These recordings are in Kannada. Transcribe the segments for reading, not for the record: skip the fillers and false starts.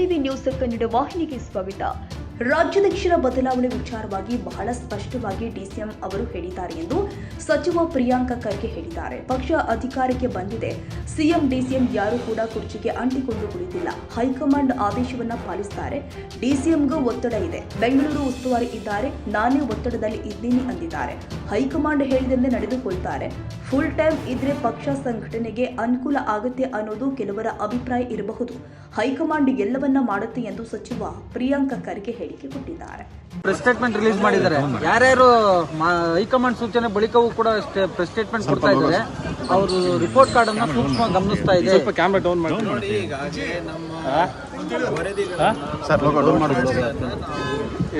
ಎಂಟಿವಿ ನ್ಯೂಸ್ ಕನ್ನಡ ವಾಹಿನಿಗೆ ಸ್ವಾಗತ. ರಾಜ್ಯಾಧ್ಯಕ್ಷರ ಬದಲಾವಣೆ ವಿಚಾರವಾಗಿ ಬಹಳ ಸ್ಪಷ್ಟವಾಗಿ ಡಿಸಿಎಂ ಅವರು ಹೇಳಿದ್ದಾರೆ ಎಂದು ಸಚಿವ ಪ್ರಿಯಾಂಕ ಖರ್ಗೆ ಹೇಳಿದ್ದಾರೆ. ಪಕ್ಷ ಅಧಿಕಾರಕ್ಕೆ ಬಂದಿದೆ. ಸಿಎಂ ಡಿಸಿಎಂ ಯಾರು ಕೂಡ ಕುರ್ಚಿಗೆ ಅಂಟಿಕೊಂಡು ಕುಳಿತಿಲ್ಲ. ಹೈಕಮಾಂಡ್ ಆದೇಶವನ್ನ ಪಾಲಿಸುತ್ತಾರೆ. ಡಿಸಿಎಂಗೂ ಒತ್ತಡ ಇದೆ. ಬೆಂಗಳೂರು ಉಸ್ತುವಾರಿ ಇದ್ದಾರೆ. ನಾನೇ ಒತ್ತಡದಲ್ಲಿ ಇದ್ದೀನಿ ಅಂದಿದ್ದಾರೆ. ಹೈಕಮಾಂಡ್ ಹೇಳಿದಂತೆ ನಡೆದುಕೊಳ್ತಾರೆ. ಫುಲ್ ಟೈಮ್ ಇದ್ರೆ ಪಕ್ಷ ಸಂಘಟನೆಗೆ ಅನುಕೂಲ ಆಗುತ್ತೆ ಅನ್ನೋದು ಕೆಲವರ ಅಭಿಪ್ರಾಯ ಇರಬಹುದು. ಹೈಕಮಾಂಡ್ ಎಲ್ಲವನ್ನ ಮಾಡುತ್ತೆ ಎಂದು ಸಚಿವ ಪ್ರಿಯಾಂಕ ಖರ್ಗೆ ಹೇಳಿಕೆ ಕೊಟ್ಟಿದ್ದಾರೆ. ಪ್ರೆಸ್ ಸ್ಟೇಟ್ಮೆಂಟ್ ರಿಲೀಸ್ ಮಾಡಿದ್ದಾರೆ. ಯಾರ್ಯಾರು ಹೈಕಮಾಂಡ್ ಸೂಚನೆ ಬಳಿಕವೂ ಕೂಡ ಪ್ರೆಸ್ ಸ್ಟೇಟ್ಮೆಂಟ್ ಕೊಡ್ತಾ ಇದ್ದಾರೆ. ಅವರು ರಿಪೋರ್ಟ್ ಕಾರ್ಡ್ ಅನ್ನ ಸೂಕ್ಷ್ಮ ಗಮನಿಸ್ತಾ ಇದೆ. ಸ್ವಲ್ಪ ಕ್ಯಾಮೆರಾ ಡೌನ್ ಮಾಡಿ ನೋಡಿ. ಈಗಾಗಲೇ ನಮ್ಮ ವರದಿಗಳು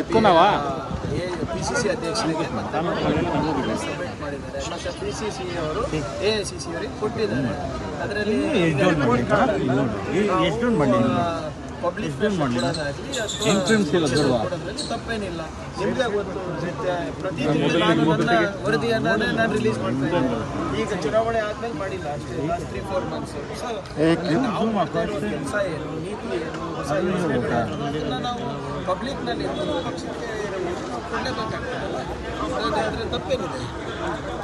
ಎತ್ಕೊನವ ಪಿಸಿಸಿ ಅಧ್ಯಕ್ಷರಿಗೆ ಸಬ್ಮಿಟ್ ಮಾಡಿದ್ದಾರೆ. ಮತ್ತೆ ಪಿಸಿಸಿ ಅವರು ಎಐಸಿಸಿ ಅವರಿಗೆ ಕೊಟ್ಟಿದ್ದಾರೆ. ಅದರಲ್ಲಿ ಪಬ್ಲಿಕ್ ತಪ್ಪೇನಿಲ್ಲ. ನಿಮ್ಗೆ ಗೊತ್ತು, ಪ್ರತಿ ವರದಿಯನ್ನ ನಾನು ರಿಲೀಸ್ ಮಾಡ್ತಾ ಇದ್ದೀನಿ. ಈಗ ಚುನಾವಣೆ ಆದ್ಮೇಲೆ ಮಾಡಿಲ್ಲ ಅಷ್ಟೇ, ಲಾಸ್ಟ್ 3-4 ಮಂತ್ಸ್. ನಾವು ಮಾಡ್ತಾ ಇರೋ ಕೆಲಸ ಏನು, ನೀತಿ ಏನು, ಹೊಸ ಯೋಜನೆಗಳನ್ನ ನಾವು ಪಬ್ಲಿಕ್ನಲ್ಲಿ ಪಕ್ಷಕ್ಕೆ ಕೊಡಲೇಬೇಕಾಗ್ತದಲ್ಲ. ಹಾಗಾದ್ರೆ ತಪ್ಪೇನಿದೆ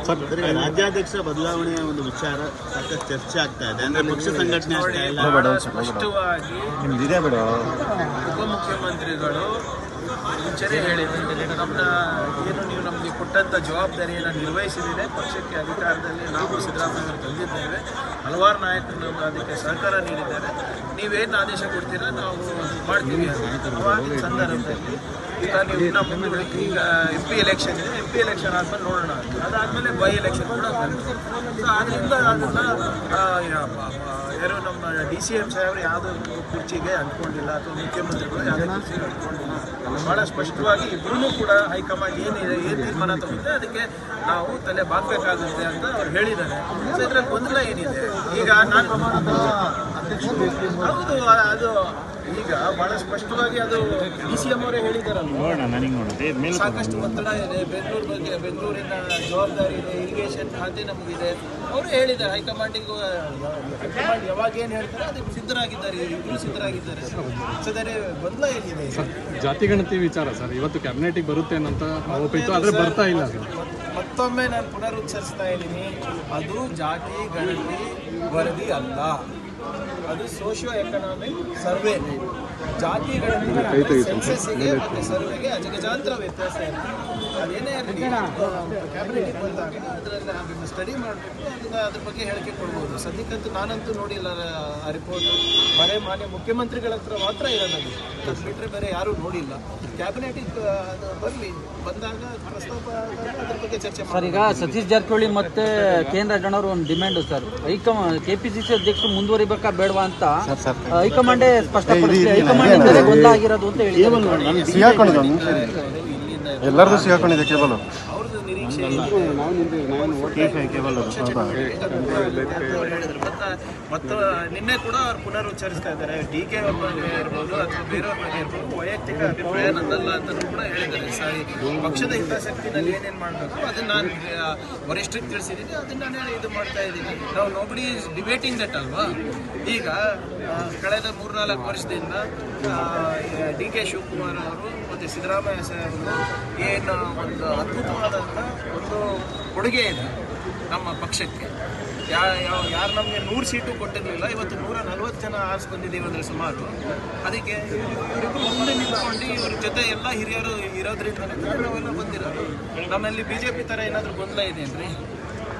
ಸರ್? ರಾಜ್ಯಾಧ್ಯಕ್ಷ ಬದಲಾವಣೆಯ ಒಂದು ವಿಚಾರ ಸಾಕಷ್ಟು ಚರ್ಚೆ ಆಗ್ತಾ ಇದೆ. ಅಂದ್ರೆ ಪಕ್ಷ ಸಂಘಟನೆ ಸ್ಪಷ್ಟವಾಗಿ ಉಪಮುಖ್ಯಮಂತ್ರಿಗಳು ಮುಂಚೆನೇ ಹೇಳಿದ್ದಾರೆ, ನಮ್ಮನ್ನ ಏನು ನೀವು ನಮಗೆ ಕೊಟ್ಟಂಥ ಜವಾಬ್ದಾರಿಯನ್ನು ನಿರ್ವಹಿಸಿದ್ದೇನೆ. ಪಕ್ಷಕ್ಕೆ ಅಧಿಕಾರದಲ್ಲಿ ನಾವು ಸಿದ್ದರಾಮಯ್ಯ ತಂದಿದ್ದೇವೆ. ಹಲವಾರು ನಾಯಕರು ನಮ್ಗೆ ಅದಕ್ಕೆ ಸಹಕಾರ ನೀಡಿದ್ದಾರೆ. ನೀವೇನು ಆದೇಶ ಕೊಡ್ತೀರಾ ನಾವು ಮಾಡ್ತೀವಿ. ಅವಾಗಿನ ಸಂದರ್ಭದಲ್ಲಿ ಈಗ ನೀವು ಇನ್ನೂ ಮುಂದೂಡಿಕೆ, ಈಗ MP ಎಲೆಕ್ಷನ್ ಇದೆ. MP ಎಲೆಕ್ಷನ್ ಆದ್ಮೇಲೆ ನೋಡೋಣ. ಅದಾದಮೇಲೆ ಬೈ ಎಲೆಕ್ಷನ್ ಕೂಡ ಬರುತ್ತೆ. ಸೊ ಆದ್ದರಿಂದ ಅದನ್ನು ಯಾರು ನಮ್ಮ DCM ಸಾಹೇಬರು ಯಾವುದೋ ಕುರ್ಚಿಗೆ ಅಂದ್ಕೊಂಡಿಲ್ಲ, ಅಥವಾ ಮುಖ್ಯಮಂತ್ರಿಗಳು ಯಾವುದೇ ಕುರ್ಚಿಗೆ ಅಂದ್ಕೊಂಡಿಲ್ಲ. ಭಾಳ ಸ್ಪಷ್ಟವಾಗಿ ಇಬ್ಬರೂ ಕೂಡ ಹೈಕಮಾಂಡ್ ಏನಿದೆ, ಏನು ತೀರ್ಮಾನ ತಗೊಂಡಿದೆ ಅದಕ್ಕೆ ನಾವು ತಲೆ ಬಾಗಬೇಕಾಗುತ್ತೆ ಅಂತ ಅವ್ರು ಹೇಳಿದ್ದಾರೆ. ಸೊ ಇದರಲ್ಲಿ ಗೊಂದಲ ಏನಿದೆ? ಈಗ ನಾನು ಹೌದು, ಅದು ಈಗ ಬಹಳ ಸ್ಪಷ್ಟವಾಗಿ ಅದು DCM ಅವರೇ ಹೇಳಿದಾರಲ್ಲ, ಸಾಕಷ್ಟು ಒತ್ತಡ ಇದೆ ಬೆಂಗಳೂರು ಬಗ್ಗೆ, ಬೆಂಗಳೂರಿನ ಜವಾಬ್ದಾರಿ ಇದೆ, ಇರಿಗೇಷನ್ ಖಾತೆ ನಮಗಿದೆ. ಅವರು ಹೇಳಿದ್ದಾರೆ ಹೈಕಮಾಂಡಿಗೂ. ಹೈಕಮಾಂಡ್ ಯಾವಾಗ ಏನು ಹೇಳ್ತಾರೆ ಅದಕ್ಕೆ ಸಿದ್ಧರಾಗಿದ್ದಾರೆ, ಇಬ್ಬರು ಸಿದ್ಧರಾಗಿದ್ದಾರೆ. ಸದರಿ ಗೊಂದಲ ಏನಿದೆ? ಜಾತಿ ಗಣತಿ ವಿಚಾರ ಸರ್ ಇವತ್ತು ಕ್ಯಾಬಿನೆಟ್ಗೆ ಬರುತ್ತೆ ಅಂತ ಆದ್ರೆ ಬರ್ತಾ ಇಲ್ಲ ಸರ್. ಮತ್ತೊಮ್ಮೆ ನಾನು ಪುನರುಚ್ಚರಿಸ್ತಾ ಇದ್ದೀನಿ, ಅದು ಜಾತಿ ಗಣತಿ ವರದಿ ಅಲ್ಲ, ಅದು ಸೋಷಿಯೋ ಎಕನಾಮಿಕ್ ಸರ್ವೆ. ಜಾತಿ ಗಣತಿ ಸೆನ್ಸಸ್ಸಿಗೆ ಮತ್ತು ಸರ್ವೆಗೆ ಅಜಗಜಾಂತರ ವ್ಯತ್ಯಾಸ ಇದೆ. ಅದೇನೇ ಇರಲಿ, ಕ್ಯಾಬಿನೆಟ್ಗೆ ಬಂದಾಗ ಅದರಲ್ಲಿ ಅದನ್ನು ಸ್ಟಡಿ ಮಾಡಬೇಕು, ಅದ್ರ ಬಗ್ಗೆ ಹೇಳಿಕೆ ಕೊಡ್ಬೋದು. ಸದ್ಯಕ್ಕಂತೂ ನಾನಂತೂ ನೋಡಿಲ್ಲ ಆ ರಿಪೋರ್ಟು. ಬರೀ ಮಾನ್ಯ ಮುಖ್ಯಮಂತ್ರಿಗಳ ಹತ್ರ ಮಾತ್ರ ಇರೋದು, ಅದು ಬಿಟ್ಟರೆ ಬೇರೆ ಯಾರೂ ನೋಡಿಲ್ಲ. ಕ್ಯಾಬಿನೆಟಿಗೆ ಅದು ಬರಲಿ, ಬಂದಾಗ ಪ್ರಸ್ತಾಪ ಅದ್ರ ಬಗ್ಗೆ ಚರ್ಚೆ ಸರ್. ಈಗ ಸತೀಶ್ ಜಾರಕಿಹೊಳಿ ಮತ್ತೆ ಕೇಂದ್ರ ಜನರು ಒಂದು ಡಿಮ್ಯಾಂಡ್ ಸರ್, KPCC ಅಧ್ಯಕ್ಷರು ಮುಂದುವರಿಬೇಕಾ ಬೇಡವಾ ಅಂತ ಹೈಕಮಾಂಡೇ ಸ್ಪಷ್ಟಪಡಿಸಿ, ಹೈಕಮಾಂಡ್ ಗೊಂದಲ ಆಗಿರೋದು ಅಂತ ಹೇಳಿ ಎಲ್ಲರದು ಸಿಗಾಕೊಂಡಿದೆ ಕೇಬಲ್. ಅವ್ರದ್ದು ನಿರೀಕ್ಷೆ ಮತ್ತು ನಿನ್ನೆ ಕೂಡ ಅವ್ರು ಪುನರುಚ್ಚರಿಸ್ತಾ ಇದ್ದಾರೆ. DK ಅವ್ರ ಬಗ್ಗೆ ಇರ್ಬೋದು ಅಥವಾ ಬೇರೆಯವ್ರ ಬಗ್ಗೆ ಇರ್ಬೋದು, ವೈಯಕ್ತಿಕ ಅಭಿಪ್ರಾಯ ನನ್ನಲ್ಲ ಅಂತ ಕೂಡ ಹೇಳಿದ್ದಾರೆ. ಸರಿ, ಪಕ್ಷದ ಹಿತಾಸಕ್ತಿನಲ್ಲಿ ಏನೇನು ಮಾಡಬೇಕು ಅದನ್ನು ನಾನು ವರಿಷ್ಠರಿಗೆ ತಿಳಿಸಿದ್ದೀನಿ, ಅದನ್ನು ನಾನು ಇದು ಮಾಡ್ತಾ ಇದ್ದೀನಿ. ನಾವು ನೋಬಡಿ ಈಸ್ ಡಿಬೇಟಿಂಗ್ ದಟ್ ಅಲ್ವಾ. ಈಗ ಕಳೆದ 3-4 ವರ್ಷದಿಂದ DK ಶಿವಕುಮಾರ್ ಅವರು ಮತ್ತು ಸಿದ್ದರಾಮಯ್ಯ ಸಾಹೇಬರು ಏನು ಒಂದು ಅದ್ಭುತವಾದಂಥ ಒಂದು ಕೊಡುಗೆ ಇದೆ ನಮ್ಮ ಪಕ್ಷಕ್ಕೆ. ಯಾರು ನಮಗೆ 100 ಸೀಟು ಕೊಟ್ಟಿರಲಿಲ್ಲ, ಇವತ್ತು 140 ಜನ ಆರಿಸಿ ಬಂದಿದ್ದೀವಿ ಅಂದರೆ ಸುಮಾರು. ಅದಕ್ಕೆ ಇವರಿಬ್ಬರು ಮುಂದೆ ನಿಂತ್ಕೊಂಡು ಇವ್ರ ಜೊತೆ ಎಲ್ಲ ಹಿರಿಯರು ಇರೋದ್ರಿಂದಲೇ ನಾವೆಲ್ಲ ಬಂದಿರೋದು. ನಮ್ಮಲ್ಲಿ BJP ಥರ ಏನಾದರೂ ಗೊಂದಲ ಇದೆ ಅಂದರೆ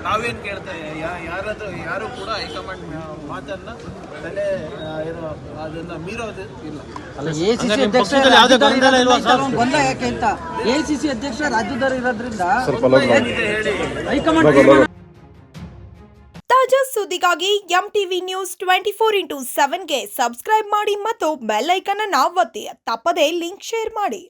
ನಾವೇನು ಕೇಳ್ತಾ ಯಾರು ಕೂಡ ಹೈಕಮಾಂಡ್ ಮಾತನ್ನ ತಲೆ ಅದನ್ನ ಮೀರೋದು ಇಲ್ಲ. ACC ಅಧ್ಯಕ್ಷ ರಾಜ್ಯದಲ್ಲಿ ಇರೋದ್ರಿಂದ ತಾಜಾ ಸುದ್ದಿಗಾಗಿ MTV ನ್ಯೂಸ್ 24x7ಗೆ ಸಬ್ಸ್ಕ್ರೈಬ್ ಮಾಡಿ ಮತ್ತು ಬೆಲ್ ಐಕಾನ್ ಅನ್ನು ಒತ್ತಿ. ತಪ್ಪದೇ ಲಿಂಕ್ ಶೇರ್ ಮಾಡಿ.